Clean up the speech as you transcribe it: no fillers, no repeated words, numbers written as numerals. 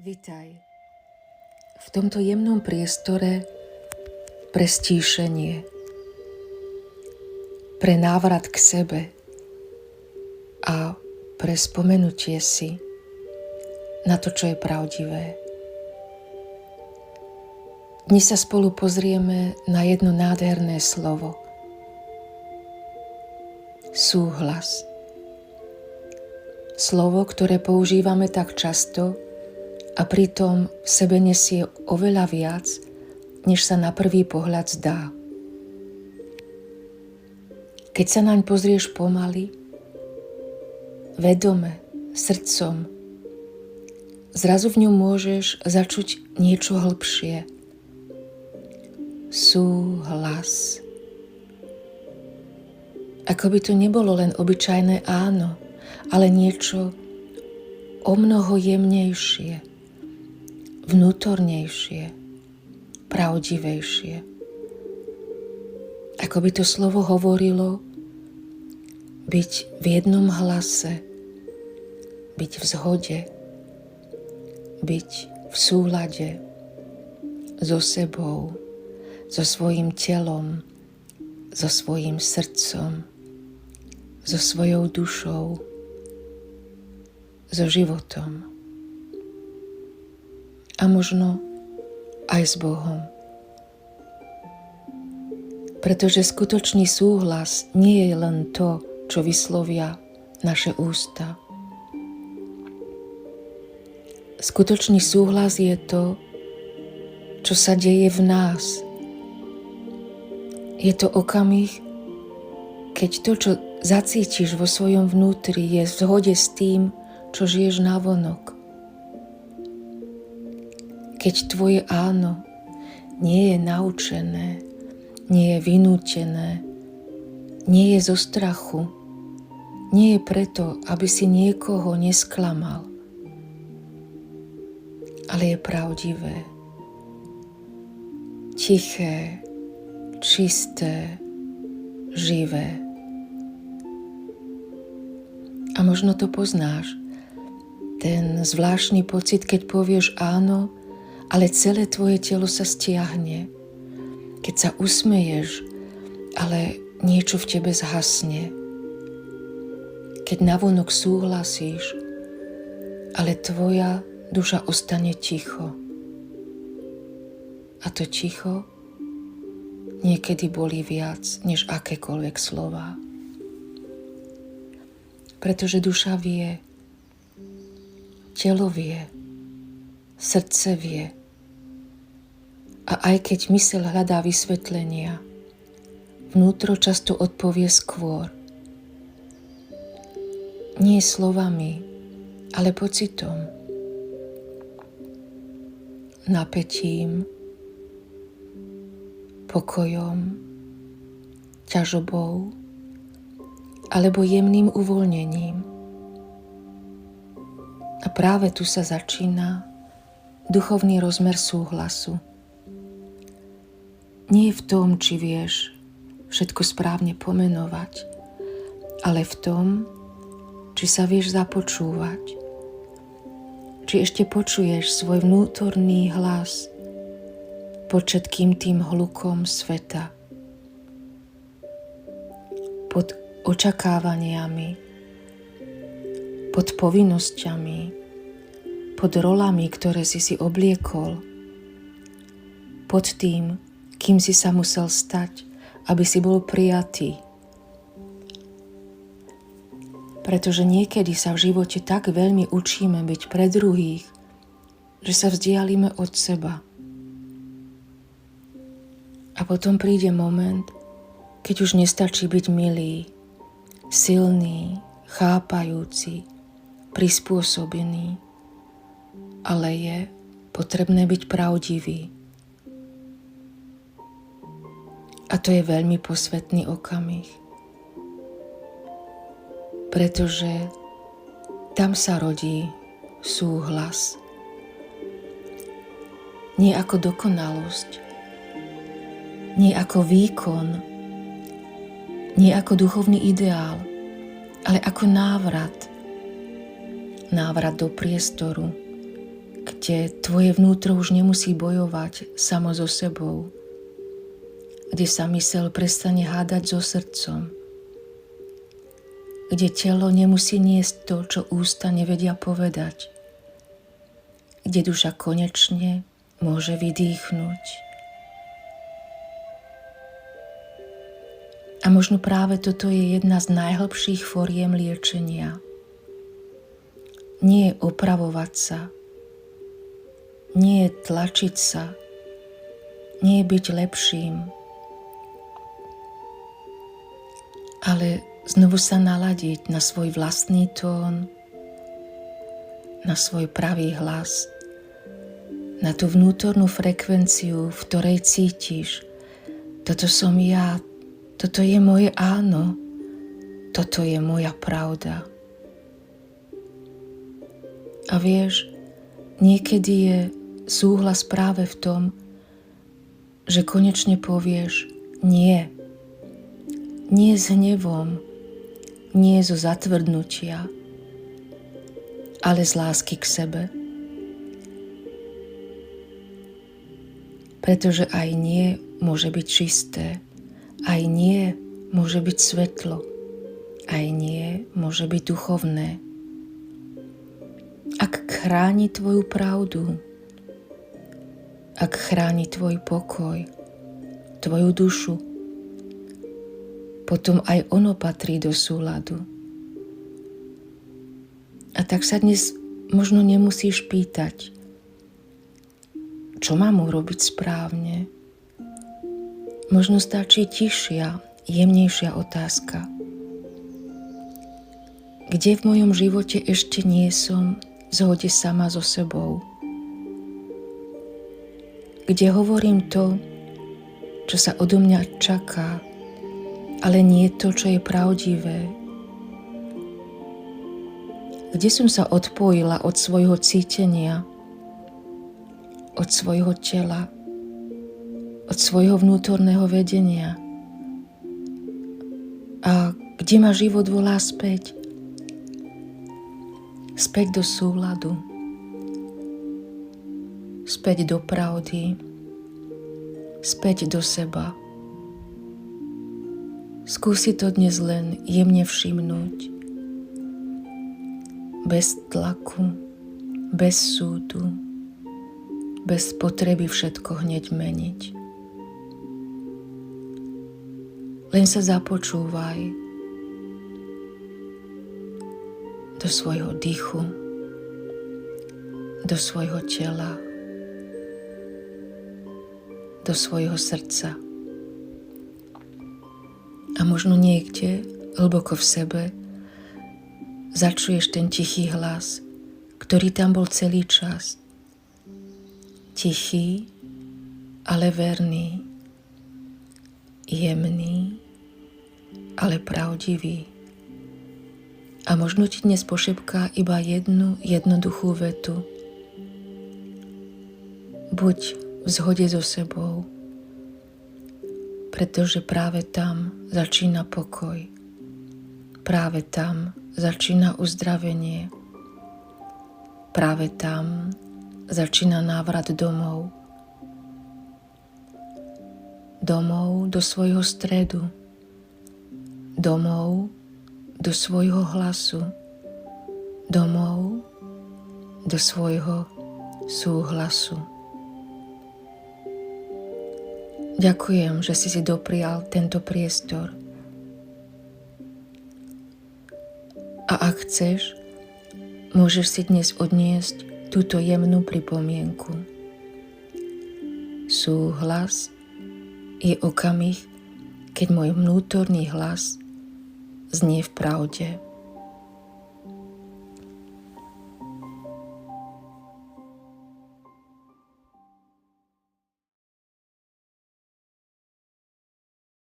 Vitaj v tomto jemnom priestore pre stíšenie, pre návrat k sebe a pre spomenutie si na to, čo je pravdivé. Dnes sa spolu pozrieme na jedno nádherné slovo. Súhlas. Slovo, ktoré používame tak často a pritom v sebe nesie oveľa viac, než sa na prvý pohľad zdá. Keď sa naň pozrieš pomaly, vedome, srdcom, zrazu v ňom môžeš začuť niečo hlbšie. Súhlas. Ako by to nebolo len obyčajné áno, ale niečo o mnoho jemnejšie, vnútornejšie, pravdivejšie. Ako by to slovo hovorilo byť v jednom hlase, byť v zhode, byť v súlade so sebou, so svojím telom, so svojím srdcom, so svojou dušou, so životom a možno aj s Bohom. Pretože skutočný súhlas nie je len to, čo vyslovia naše ústa. Skutočný súhlas je to, čo sa deje v nás. Je to okamih, keď to, čo zacítiš vo svojom vnútri, je v zhode s tým, čo žiješ navonok. Keď tvoje áno nie je naučené, nie je vynútené, nie je zo strachu, nie je preto, aby si niekoho nesklamal, ale je pravdivé, tiché, čisté, živé. A možno to poznáš, ten zvláštny pocit, keď povieš áno, ale celé tvoje telo sa stiahne. Keď sa usmeješ, ale niečo v tebe zhasne. Keď navonok súhlasíš, ale tvoja duša ostane ticho. A to ticho niekedy bolí viac, než akékoľvek slová. Pretože duša vie, telo vie, srdce vie. A aj keď myseľ hľadá vysvetlenia, vnútro často odpovie skôr. Nie slovami, ale pocitom, napätím, pokojom, ťažobou alebo jemným uvoľnením. A práve tu sa začína duchovný rozmer súhlasu. Nie je v tom, či vieš všetko správne pomenovať, ale v tom, či sa vieš započúvať. Či ešte počuješ svoj vnútorný hlas pod všetkým tým hlukom sveta. Pod očakávaniami, pod povinnosťami, pod rolami, ktoré si obliekol, pod tým, kým si sa musel stať, aby si bol prijatý. Pretože niekedy sa v živote tak veľmi učíme byť pre druhých, že sa vzdialíme od seba. A potom príde moment, keď už nestačí byť milý, silný, chápajúci, prispôsobený, ale je potrebné byť pravdivý. A to je veľmi posvätný okamih. Pretože tam sa rodí súhlas. Nie ako dokonalosť, nie ako výkon, nie ako duchovný ideál, ale ako návrat. Návrat do priestoru, kde tvoje vnútro už nemusí bojovať samo so sebou, kde sa mysel prestane hádať so srdcom, kde telo nemusí niesť to, čo ústa nevedia povedať, kde duša konečne môže vydýchnuť. A možno práve toto je jedna z najhlbších foriem liečenia. Nie opravovať sa, nie tlačiť sa, nie byť lepším, ale znovu sa naladiť na svoj vlastný tón, na svoj pravý hlas, na tú vnútornú frekvenciu, v ktorej cítiš, toto som ja, toto je moje áno, toto je moja pravda. A vieš, niekedy je súhlas práve v tom, že konečne povieš nie. Nie s hnevom, nie zo zatvrdnutia, ale z lásky k sebe. Pretože aj nie môže byť čisté, aj nie môže byť svetlo, aj nie môže byť duchovné. Ak chráni tvoju pravdu, ak chráni tvoj pokoj, tvoju dušu, potom aj ono patrí do súladu. A tak sa dnes možno nemusíš pýtať, čo mám urobiť správne. Možno stačí tišia, jemnejšia otázka. Kde v mojom živote ešte nie som v zhode sama so sebou? Kde hovorím to, čo sa odo mňa čaká, ale nie to, čo je pravdivé? Kde som sa odpojila od svojho cítenia, od svojho tela, od svojho vnútorného vedenia? A kde ma život volá späť? Späť do súladu, späť do pravdy, späť do seba. Skúsi to dnes len jemne všimnúť, bez tlaku, bez súdu, bez potreby všetko hneď meniť. Len sa započúvaj do svojho dýchu, do svojho tela, do svojho srdca. A možno niekde, hlboko v sebe, začuješ ten tichý hlas, ktorý tam bol celý čas. Tichý, ale verný, jemný, ale pravdivý. A možno ti dnes pošepká iba jednu jednoduchú vetu. Buď v zhode so sebou, pretože práve tam začína pokoj. Práve tam začína uzdravenie. Práve tam začína návrat domov. Domov do svojho stredu. Domov do svojho hlasu. Domov do svojho súhlasu. Ďakujem, že si doprial tento priestor. A ak chceš, môžeš si dnes odniesť túto jemnú pripomienku. Súhlas je okamih, keď môj vnútorný hlas znie v pravde.